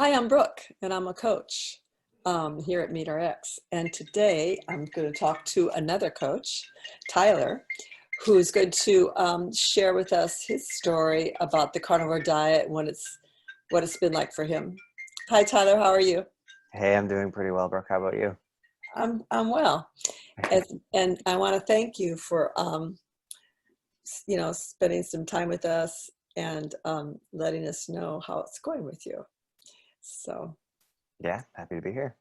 Hi, I'm Brooke, and I'm a coach here at MeetRx. And today I'm going to talk to another coach, Tyler, who's going to share with us his story about the carnivore diet and what it's been like for him. Hi, Tyler. How are you? Hey, I'm doing pretty well, Brooke. How about you? I'm well, and I want to thank you for spending some time with us and letting us know how it's going with you. So. Yeah, happy to be here.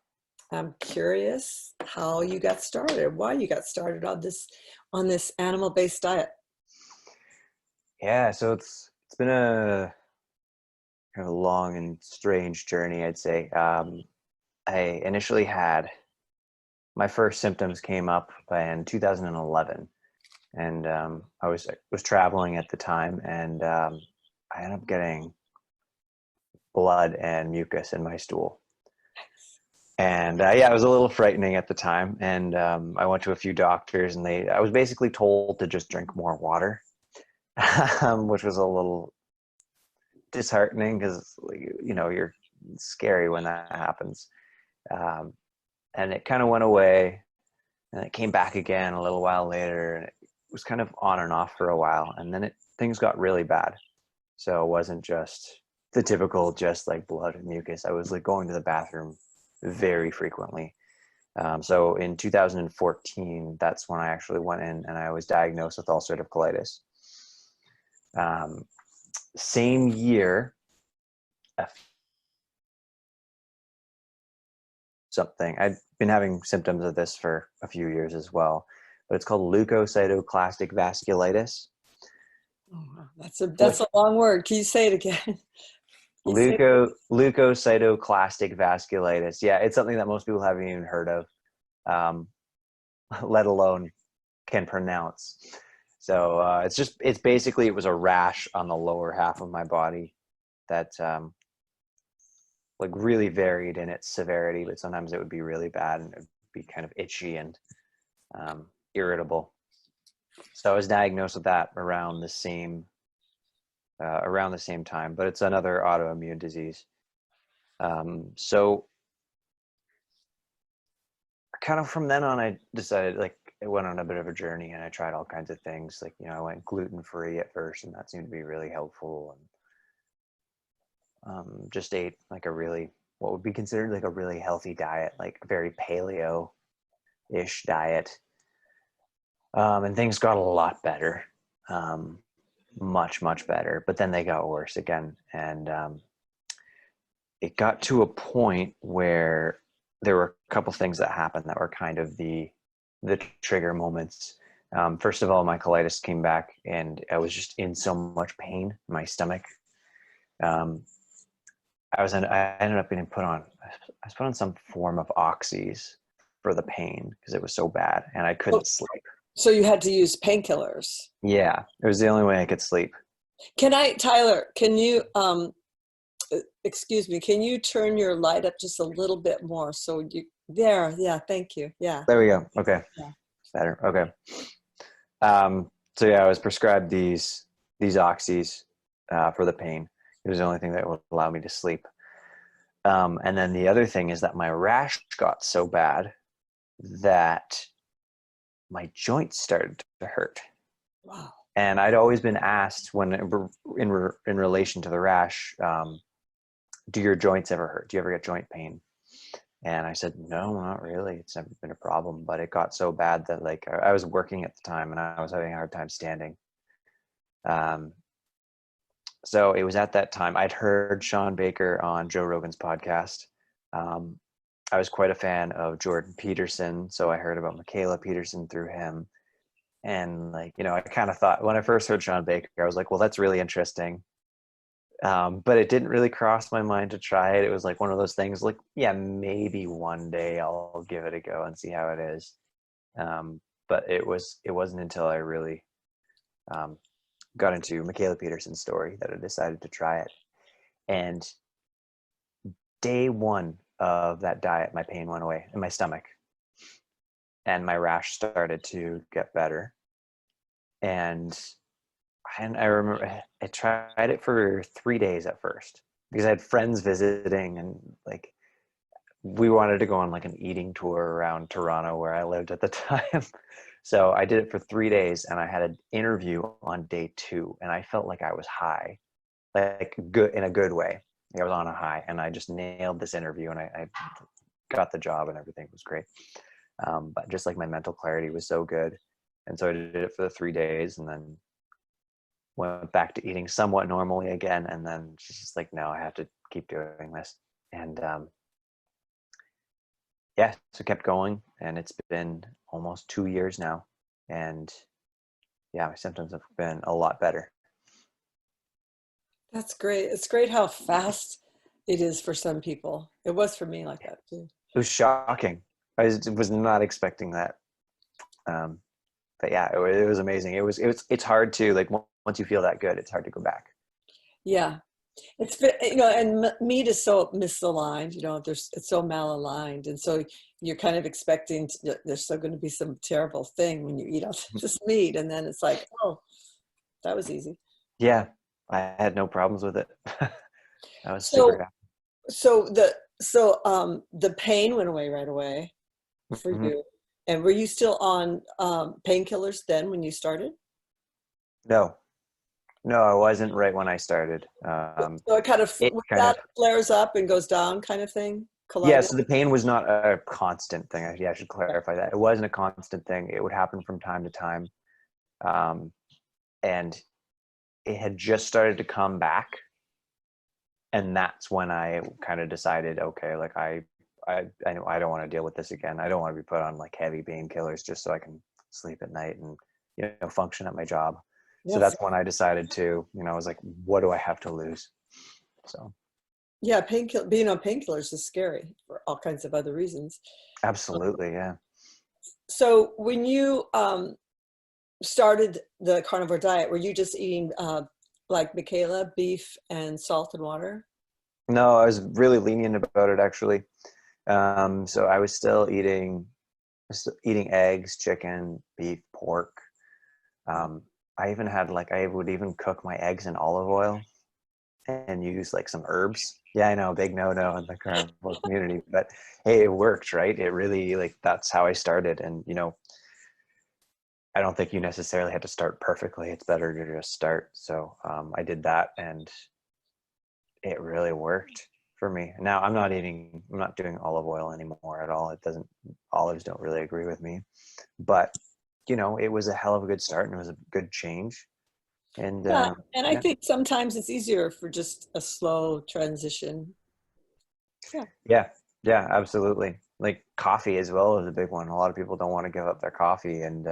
I'm curious how you got started, why you got started on this animal-based diet. Yeah, so it's been a kind of a long and strange journey, I'd say. I initially had my first symptoms came up in 2011, and I was traveling at the time, and I ended up getting blood and mucus in my stool. And yeah, it was a little frightening at the time. And I went to a few doctors, and I was basically told to just drink more water, which was a little disheartening because you're scary when that happens. Um, and it kind of went away, and it came back again a little while later, and it was kind of on and off for a while, and then things got really bad. So it wasn't just the typical just like blood and mucus. I was like going to the bathroom very frequently. So in 2014, that's when I actually went in and I was diagnosed with ulcerative colitis. Same year, something I'd been having symptoms of this for a few years as well, but it's called leukocytoclastic vasculitis. Oh, wow. That's a long word. Can you say it again? Can you say it? Leukocytoclastic vasculitis. Yeah, it's something that most people haven't even heard of, um, let alone can pronounce. So it's basically, it was a rash on the lower half of my body that like really varied in its severity, but sometimes it would be really bad and it would be kind of itchy and irritable. So I was diagnosed with that around the same time, but it's another autoimmune disease. So kind of from then on, I decided, like, I went on a bit of a journey and I tried all kinds of things. Like, I went gluten-free at first, and that seemed to be really helpful. And just ate like what would be considered like a really healthy diet, like a very paleo-ish diet. And things got a lot better, much, much better. But then they got worse again. And it got to a point where there were a couple things that happened that were kind of the trigger moments. First of all, my colitis came back, and I was just in so much pain in my stomach. I ended up getting I was put on some form of oxys for the pain because it was so bad, and I Oh, couldn't sleep. so you had to use painkillers. Yeah, it was the only way I could sleep. Tyler, excuse me, can you turn your light up just a little bit more? Yeah, thank you. Yeah. There we go. Okay, Yeah. better. Okay. So yeah, I was prescribed these oxys for the pain. It was the only thing that would allow me to sleep. And then the other thing is that my rash got so bad that my joints started to hurt. Wow. And I'd always been asked in relation to the rash, do your joints ever hurt? Do you ever get joint pain? And I said, no, not really. It's never been a problem. But it got so bad that, like, I was working at the time and I was having a hard time standing. So it was at that time I'd heard Sean Baker on Joe Rogan's podcast. I was quite a fan of Jordan Peterson, so I heard about Michaela Peterson through him. And, like, I kind of thought, when I first heard Sean Baker, I was like, well, that's really interesting. But it didn't really cross my mind to try it. It was like one of those things, like, yeah, maybe one day I'll give it a go and see how it is. But it wasn't until I really got into Michaela Peterson's story that I decided to try it. And day one of that diet, my pain went away in my stomach, and my rash started to get better. And I remember I tried it for 3 days at first, because I had friends visiting, and like we wanted to go on like an eating tour around Toronto where I lived at the time. So I did it for 3 days, and I had an interview on day 2, and I felt like I was high, like good in a good way. Like I was on a high, and I just nailed this interview, and I got the job, and everything was great. But just like my mental clarity was so good. And so I did it for the 3 days, and then went back to eating somewhat normally again. And then she's just like, no, I have to keep doing this. And yeah, so kept going, and it's been almost 2 years now. And yeah, my symptoms have been a lot better. That's great. It's great how fast it is for some people. It was for me like that too. It was shocking. Was not expecting that. But yeah, it was amazing. It's hard to like, once you feel that good, it's hard to go back. Yeah. And meat is so misaligned, it's so malaligned. And so you're kind of expecting there's still going to be some terrible thing when you eat all this meat. And then it's like, oh, that was easy. Yeah, I had no problems with it. I was super So, happy. the pain went away right away for Mm-hmm. you. And were you still on painkillers then when you started? No, I wasn't right when I started. So it kind of It kind of, flares up and goes down kind of thing, yeah, colitis? so the pain was not a constant thing. Yeah, I should clarify that. It wasn't a constant thing. It would happen from time to time. Um, and it had just started to come back. And that's when I kind of decided, okay, like know I don't want to deal with this again. I don't want to be put on like heavy painkillers just so I can sleep at night and, function at my job. So Yes. that's when I decided to, I was like, what do I have to lose? So Yeah, being on painkillers is scary for all kinds of other reasons. absolutely, yeah. So when you started the carnivore diet, were you just eating like Michaela, beef and salt and water? No, I was really lenient about it actually. So I was still eating eggs, chicken, beef, pork. I even had I would even cook my eggs in olive oil and use like some herbs. Yeah, I know, big no-no in the carnivore community, but hey, it worked, right? It really, like, that's how I started. And, I don't think you necessarily had to start perfectly. It's better to just start. So I did that, and it really worked for me. Now I'm not doing olive oil anymore at all. Olives don't really agree with me, but it was a hell of a good start, and it was a good change. And Yeah, and I yeah. think sometimes it's easier for just a slow transition. Yeah. Yeah, absolutely. Like coffee as well is a big one. A lot of people don't want to give up their coffee, and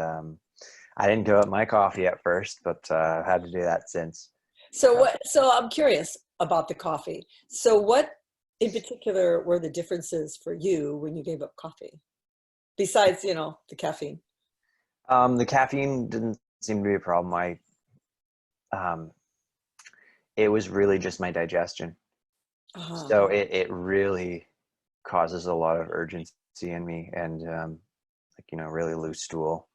I didn't give up my coffee at first, but I've had to do that since. So, So I'm curious about the coffee. So what in particular were the differences for you when you gave up coffee? Besides, the caffeine. the caffeine didn't seem to be a problem. Um, it was really just my digestion. Uh-huh. So it really causes a lot of urgency in me, and really loose stool.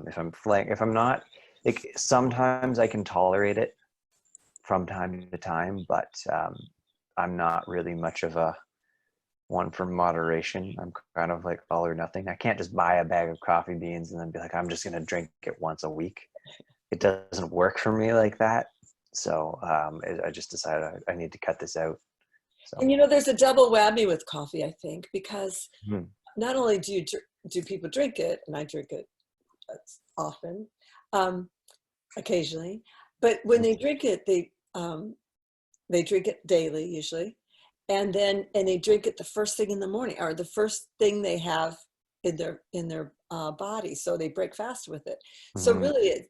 If I'm not, like, sometimes I can tolerate it from time to time, but I'm not really much of a one for moderation. I'm kind of like all or nothing. I can't just buy a bag of coffee beans and then be like, I'm just going to drink it once a week. It doesn't work for me like that. So I just decided I need to cut this out. So And there's a double whammy with coffee, I think, because mhm. not only do people drink it, and I drink it often, um, occasionally, but when they drink it, they drink it daily usually, and they drink it the first thing in the morning or the first thing they have in their body, so they break fast with it. So Mhm. really,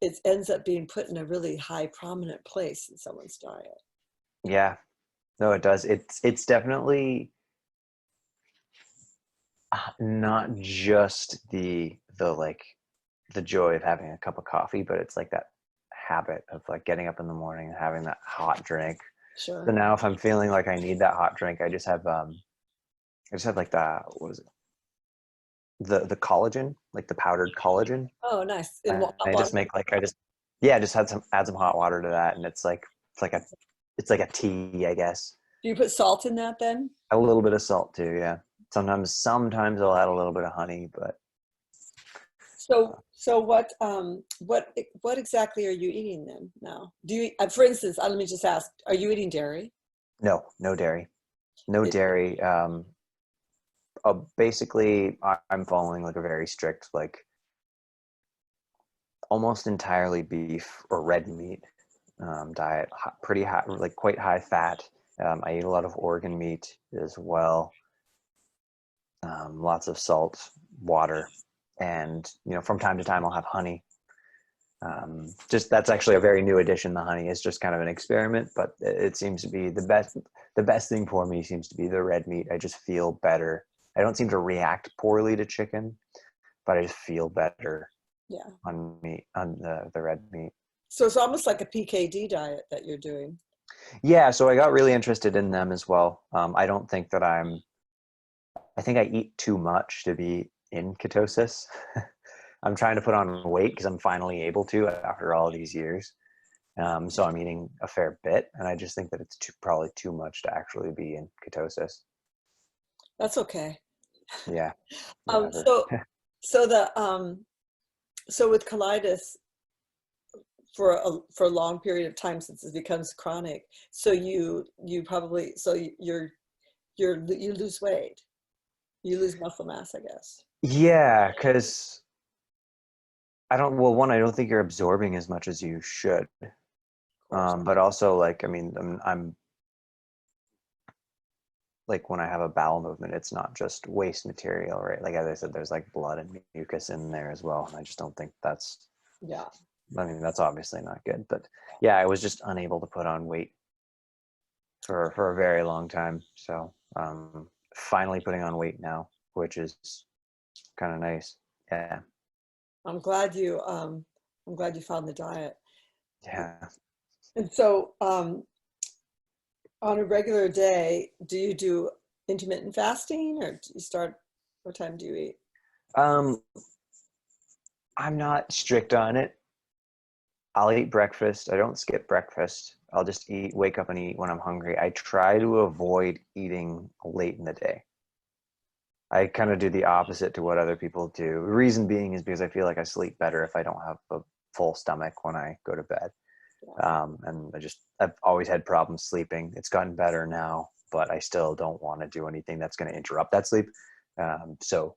it ends up being put in a really high prominent place in someone's diet. Yeah, no, it does. It's definitely not just the joy of having a cup of coffee, but it's like that habit of like getting up in the morning and having that hot drink. So Sure. now if I'm feeling like I need that hot drink, I just have like what was it? The collagen, like the powdered collagen. Oh, nice. In And hot I just water. make like I just yeah, just add some hot water to that, and it's like a it's like a tea, I guess. Do you put salt in that then? A little bit of salt too, yeah. Sometimes I'll add a little bit of honey, but So what exactly are you eating then now? Do you, for instance, let me just ask, are you eating dairy? no dairy. No It, dairy. Basically, I'm following like a very strict, like almost entirely beef or red meat diet. Pretty high, like quite high fat. I eat a lot of organ meat as well. Lots of salt, water, and from time to time I'll have honey. Just that's actually a very new addition. The honey is just kind of an experiment, but it seems to be the best. The best thing for me seems to be the red meat. I just feel better. I don't seem to react poorly to chicken, but I just feel better yeah. on meat, on the red meat. So it's almost like a PKD diet that you're doing. Yeah, so I got really interested in them as well. I don't think that I think I eat too much to be in ketosis. I'm trying to put on weight because I'm finally able to after all these years. So I'm eating a fair bit, and I just think that it's probably too much to actually be in ketosis. That's okay. Yeah, Um, whatever. so so the so with colitis for a long period of time since it becomes chronic, so you probably you lose weight, you lose muscle mass, I guess. Yeah, because well, one, I don't think you're absorbing as much as you should. Of course. But also, like, I mean, I'm like when I have a bowel movement, it's not just waste material, right? Like as I said, there's like blood and mucus in there as well. And I just don't think Yeah. I mean, that's obviously not good. But yeah, I was just unable to put on weight for a very long time. So finally putting on weight now, which is kind of nice. Yeah. I'm glad you found the diet. Yeah. And so on a regular day, do you do intermittent fasting, or do you start, what time do you eat? Um, I'm not strict on it. I'll eat breakfast. I don't skip breakfast. I'll just wake up and eat when I'm hungry. I try to avoid eating late in the day. I kind of do the opposite to what other people do. The reason being is because I feel like I sleep better if I don't have a full stomach when I go to bed. And I've always had problems sleeping. It's gotten better now, but I still don't want to do anything that's going to interrupt that sleep. So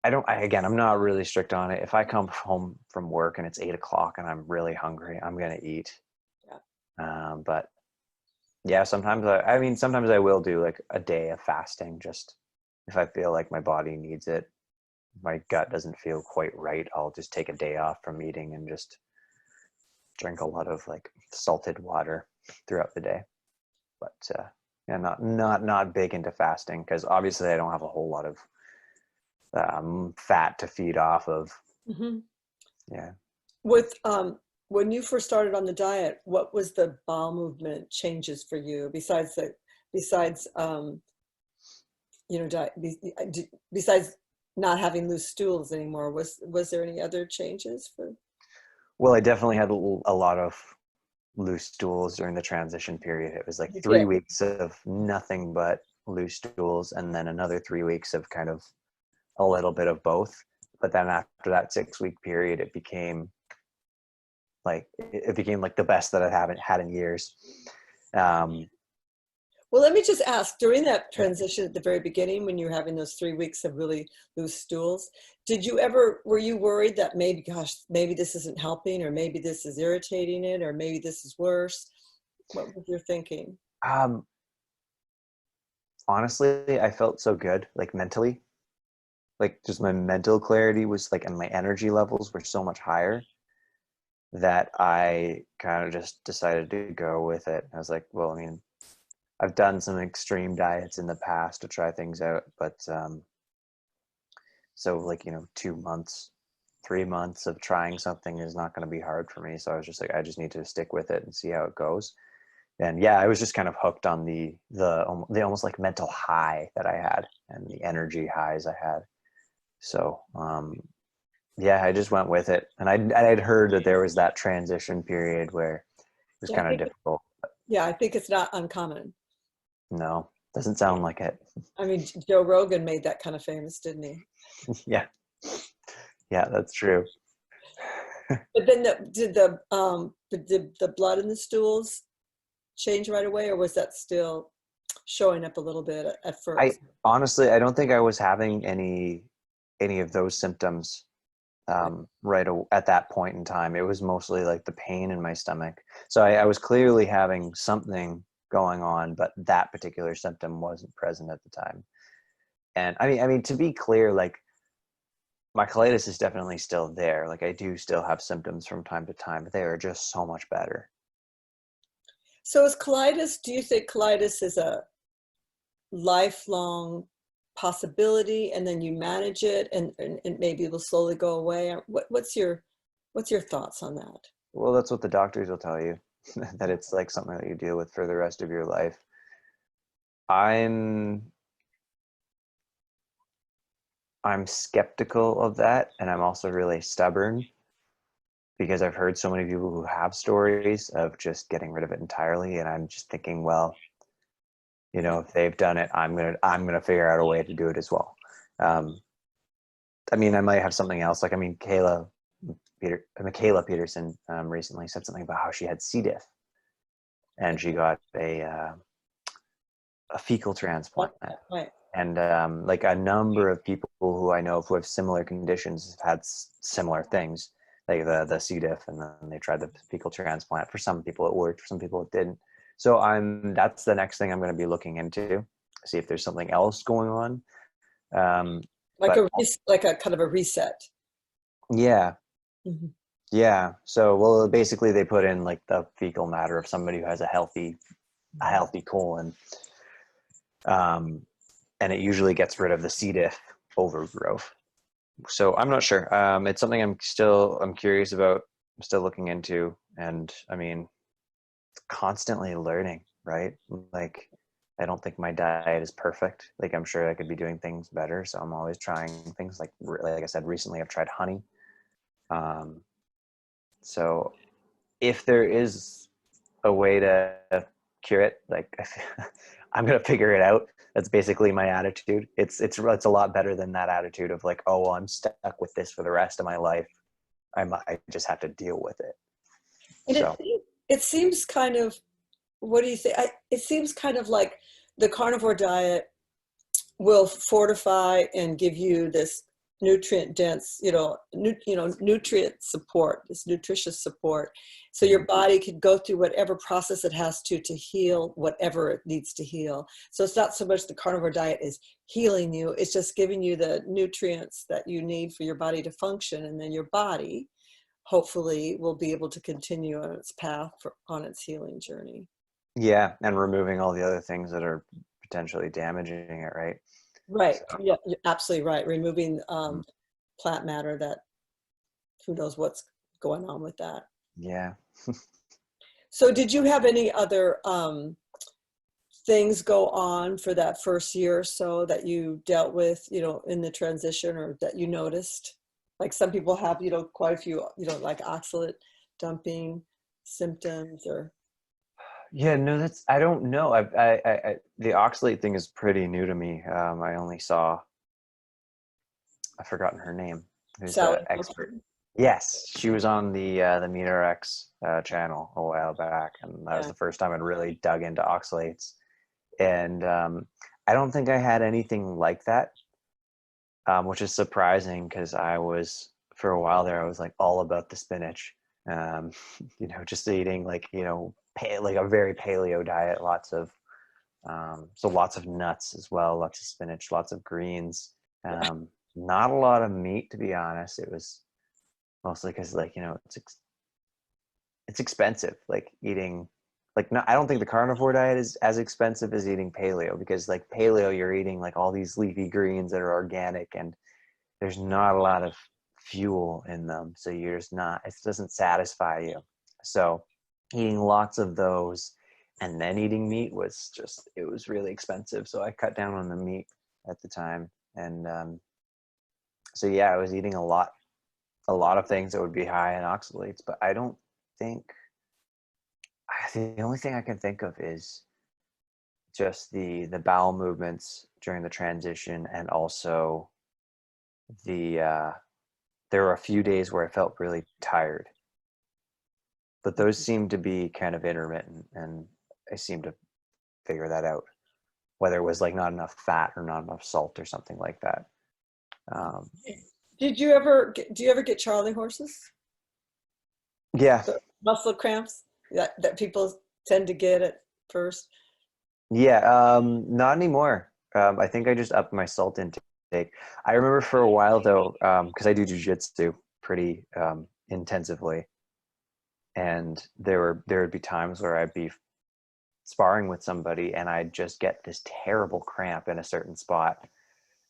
again, I'm not really strict on it. If I come home from work and it's 8 o'clock and I'm really hungry, I'm going to eat. But yeah, sometimes I will do like a day of fasting, just if I feel like my body needs it. My gut doesn't feel quite right. I'll just take a day off from eating and just drink a lot of like salted water throughout the day. But yeah, not big into fasting because obviously I don't have a whole lot of fat to feed off of. Mm-hmm. Yeah. With when you first started on the diet, what was the bowel movement changes for you besides besides not having loose stools anymore? Was there any other changes for? Well, I definitely had a lot of loose stools during the transition period. It was like You three did. weeks of nothing but loose stools, and then another 3 weeks of kind of a little bit of both. But then after that 6 week period, it became like the best that I haven't had in years. Well, let me just ask, during that transition at the very beginning, when you were having those 3 weeks of really loose stools, were you worried that maybe, gosh, maybe this isn't helping, or maybe this is irritating it, or maybe this is worse? What was your thinking? Um, Honestly, I felt so good, like mentally, like just my mental clarity was like, and my energy levels were so much higher that I kind of just decided to go with it. I was like, well, I mean, I've done some extreme diets in the past to try things out, but so like 2 months, 3 months of trying something is not going to be hard for me. So I was just like, I just need to stick with it and see how it goes. And yeah, I was just kind of hooked on the almost like mental high that I had and the energy highs I had. So yeah, I just went with it, and I'd heard that there was that transition period where it was Yeah, kind of difficult. Yeah, I think it's not uncommon. No, doesn't sound like it. I mean, Joe Rogan made that kind of famous, didn't he? Yeah. Yeah, that's true. But then did the blood in the stools change right away, or was that still showing up a little bit at I first? honestly, I don't think I was having any of those symptoms Right. at that point in time. It was mostly like the pain in my stomach. So I was clearly having something going on, but that particular symptom wasn't present at the time. And I mean, to be clear, like my colitis is definitely still there. Like I do still have symptoms from time to time, but they are just so much better. So is colitis, do you think colitis is a lifelong possibility and then you manage it and maybe it'll slowly go away? What's your thoughts on that? Well, that's what the doctors will tell you, that it's like something that you deal with for the rest of your life. I'm I'm skeptical of that, and I'm also really stubborn because I've heard so many people who have stories of just getting rid of it entirely, and I'm just thinking, well, if they've done it, I'm gonna figure out a way to do it as well. Um, I mean, I might have something else. Like, I mean, Michaela Peterson recently said something about how she had C. diff, and she got a fecal transplant. Right. And like a number of people who I know who have similar conditions have had similar things, like the C. diff, and then they tried the fecal transplant. For some people it worked, for some people it didn't. So that's the next thing I'm going to be looking into, see if there's something else going on. Like But like a kind of a reset. yeah, Mhm. yeah. So well, basically they put in like the fecal matter of somebody who has a healthy colon, um, and it usually gets rid of the C. diff overgrowth. So I'm not sure. It's something I'm curious about. I'm still looking into, and I mean, constantly learning, right? Like, I don't think my diet is perfect. Like, I'm sure I could be doing things better. So I'm always trying things. Like I said, recently I've tried honey. Um, so if there is a way to cure it, like I'm gonna figure it out. That's basically my attitude. It's a lot better than that attitude of like, oh, well, I'm stuck with this for the rest of my life. I just have to deal with it. And So it seems kind of, what do you think? It seems kind of like the carnivore diet will fortify and give you this nutrient dense, nutrient support, this nutritious support. So your body can go through whatever process it has to heal whatever it needs to heal. So it's not so much the carnivore diet is healing you, it's just giving you the nutrients that you need for your body to function. And then your body hopefully will be able to continue on its path on its healing journey. yeah, and removing all the other things that are potentially damaging it, right? Right. So Yeah, you're absolutely right. Removing mm, plant matter that who knows what's going on with that. yeah. So did you have any other things go on for that first year or so that you dealt with, in the transition or that you noticed? Like some people have, quite a few, like oxalate dumping symptoms or. Yeah, no, I don't know. The oxalate thing is pretty new to me. I only saw, I've forgotten her name, who's Sally the expert. Wilson? Yes, she was on the MeterX channel a while back, and that was Yeah. the first time I'd really dug into oxalates. And I don't think I had anything like that, which is surprising because for a while there, I was like all about the spinach. Um, just eating like like a very paleo diet, lots of nuts as well, lots of spinach, lots of greens. Not a lot of meat, to be honest. It was mostly because it's expensive. Like eating, like no, I don't think the carnivore diet is as expensive as eating paleo, because like paleo, you're eating like all these leafy greens that are organic, and there's not a lot of fuel in them, so you're just not. It doesn't satisfy you. So eating lots of those and then eating meat it was really expensive. So I cut down on the meat at the time, and so yeah, I was eating a lot of things that would be high in oxalates, but I don't think the only thing I can think of is just the bowel movements during the transition, and also the there were a few days where I felt really tired, but those seemed to be kind of intermittent, and I seemed to figure that out, whether it was like not enough fat or not enough salt or something like that. Um, Do you ever get Charlie horses? yeah, The muscle cramps that people tend to get at first? yeah, not anymore. I think I just upped my salt intake. I remember for a while though, because I do jujitsu pretty intensively, and there would be times where I'd be sparring with somebody and I'd just get this terrible cramp in a certain spot,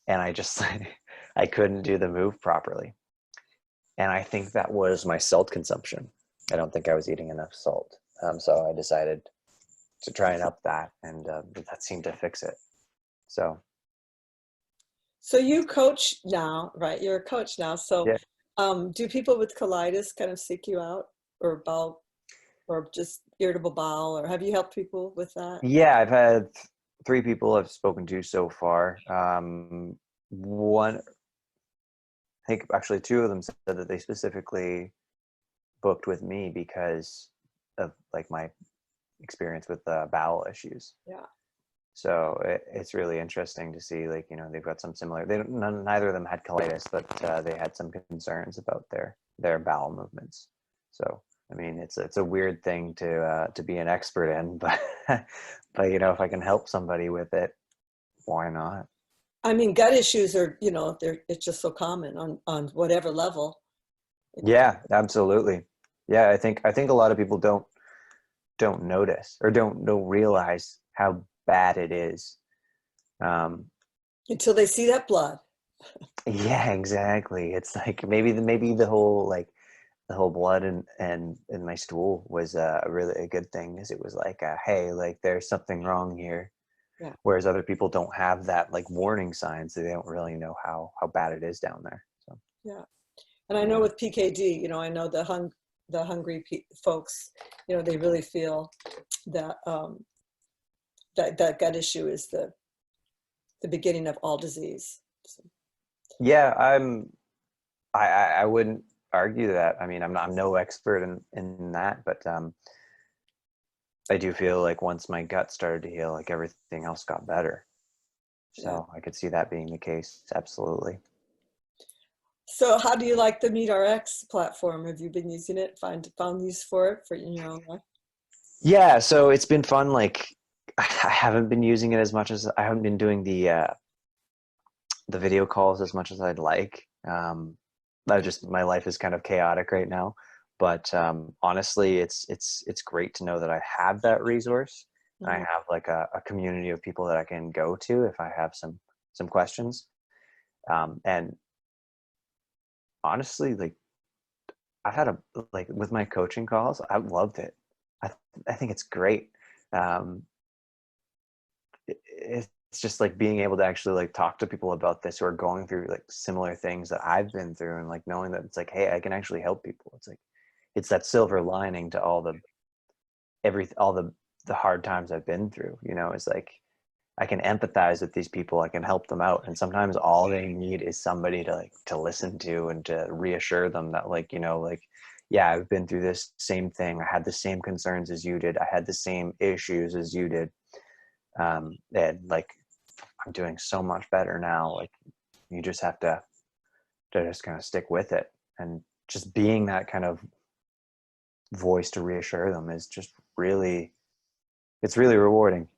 and I just I couldn't do the move properly. And I think that was my salt consumption. I don't think I was eating enough salt. So I decided to try and up that, and that seemed to fix it. So So you coach now, right? You're a coach now. So yeah, do people with colitis kind of seek you out, or bowel, or just irritable bowel, or have you helped people with that? yeah, I've had three people I've spoken to so far. One, I think actually two of them said that they specifically booked with me because of like my experience with bowel issues. Yeah. So it's really interesting to see, like, they've got some similar, they don't, neither of them had colitis, but they had some concerns about their bowel movements. So, I mean, it's a weird thing to be an expert in, but, but, if I can help somebody with it, why not? I mean, gut issues are, it's just so common on whatever level. Yeah, absolutely. Yeah. I think a lot of people don't notice or don't realize how bad it is. Until they see that blood. Yeah, exactly. It's like maybe the whole blood and in my stool was really a good thing, because it was like, hey, like there's something wrong here. Yeah. Whereas other people don't have that like warning signs, so they don't really know how bad it is down there. So Yeah. And I know yeah, with PKD, I know the hungry folks, they really feel that that gut issue is the beginning of all disease. So, yeah, I wouldn't argue that. I mean, I'm no expert in that, but I do feel like once my gut started to heal, like everything else got better. yeah. So I could see that being the case. Absolutely. So how do you like the MeatRx platform? Have you been using it? Found use for it in your own life? Yeah, so it's been fun. Like, I haven't been using it as much as I haven't been doing the video calls as much as I'd like. I just my life is kind of chaotic right now, but honestly, it's great to know that I have that resource. And I Mhm. have like a community of people that I can go to if I have some questions. And honestly, like I've had like with my coaching calls, I've loved it. I I think it's great. Um, it's just like being able to actually like talk to people about this who are going through like similar things that I've been through, and like knowing that it's like, hey, I can actually help people. It's like it's that silver lining to all the hard times I've been through. It's like I can empathize with these people, I can help them out, and sometimes all they need is somebody to listen to and to reassure them that, like, like, yeah, I've been through this same thing, I had the same concerns as you did, I had the same issues as you did, and like I'm doing so much better now. Like you just have to just kind of stick with it, and just being that kind of voice to reassure them is just really, it's really rewarding.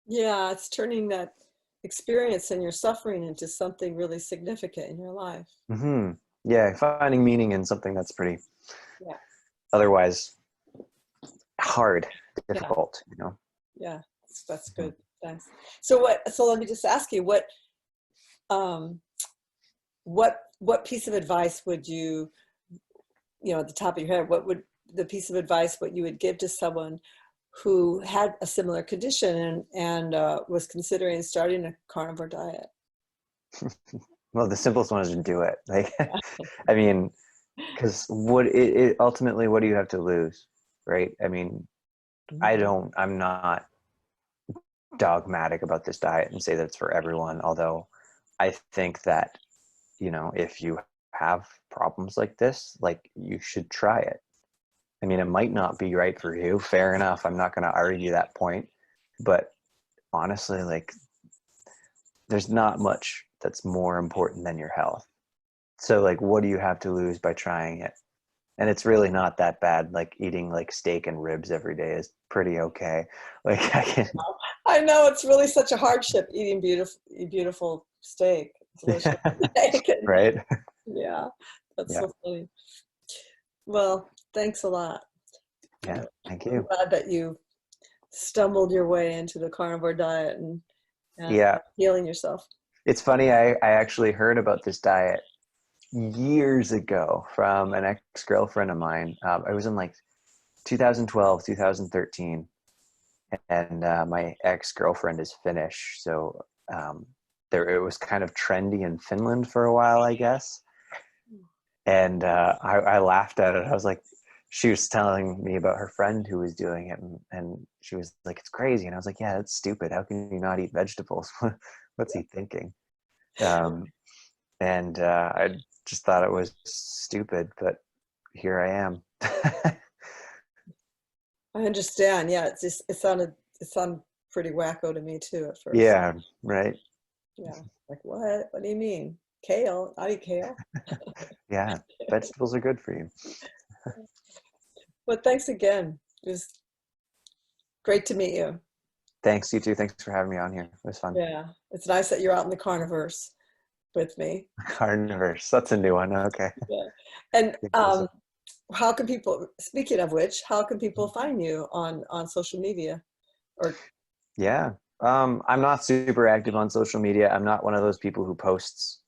Yeah, it's turning that experience and your suffering into something really significant in your life. Hmm. Yeah, finding meaning in something that's pretty Yeah, otherwise hard, yeah, difficult. yeah. That's Mhm. good. Thanks. So let me just ask you, um, what piece of advice would you, at the top of your head, what would the piece of advice what you would give to someone who had a similar condition and was considering starting a carnivore diet? Well, the simplest one is to do it. Like, I mean, because what it ultimately, what do you have to lose, right? I mean, I'm not dogmatic about this diet and say that it's for everyone. Although I think that, if you have problems like this, like, you should try it. I mean, it might not be right for you. Fair enough. I'm not going to argue that point. But honestly, like, there's not much that's more important than your health. So, like, what do you have to lose by trying it? And it's really not that bad. Like, eating like steak and ribs every day is pretty okay. Like, I know it's really such a hardship eating beautiful steak, delicious steak. Right? Yeah, that's Yeah. so funny. Well, thanks a lot. Yeah. Thank I'm you. glad that you stumbled your way into the carnivore diet and Yeah. healing yourself. It's funny. I actually heard about this diet years ago from an ex-girlfriend of mine. I was in like 2012, 2013. And my ex-girlfriend is Finnish. So it was kind of trendy in Finland for a while, I guess. And I laughed at it. I was like, she was telling me about her friend who was doing it, and she was like, it's crazy. And I was like, yeah, that's stupid. How can you not eat vegetables? What's he thinking? And I just thought it was stupid, but here I am. I understand. Yeah, it sounded pretty wacko to me too at first. Yeah, right. Yeah, like what? What do you mean? Kale? I eat kale. Yeah, vegetables are good for you. But thanks again. It was great to meet you. Thanks, you too. Thanks for having me on here. It was fun. Yeah, it's nice that you're out in the carniverse with me. Carnivore. That's a new one. Okay. Yeah. And how can people, speaking of which, how can people find you on social media? Or Yeah. I'm not super active on social media. I'm not one of those people who posts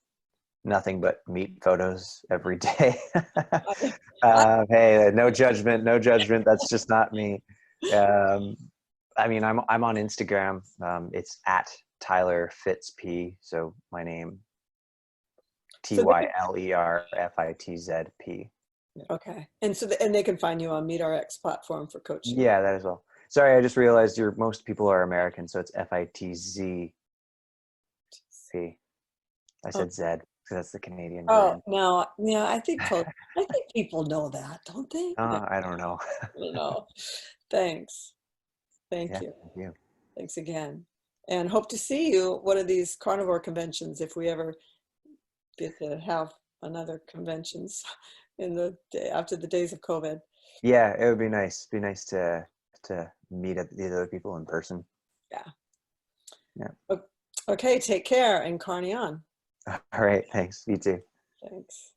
nothing but meat photos every day. Hey, no judgment, no judgment. That's just not me. I mean, I'm on Instagram. It's at Tyler FitzP. So my name, TYLERFITZP. okay. And so and they can find you on MeatRx platform for coaching. Yeah, that as well. Sorry, I just realized most people are American, so it's FITZP. I said Z because that's the Canadian version. No, yeah, I think people know that, don't they? I don't know. I don't know. Thanks. Thank Yeah, you. thank you. Thanks again. And hope to see you one of these carnivore conventions if we ever get to have another conventions in the day after the days of COVID. Yeah, it would be nice. It'd be nice to meet these other people in person. Yeah. Yeah. Okay, take care and carny on. All right, thanks. You too. Thanks.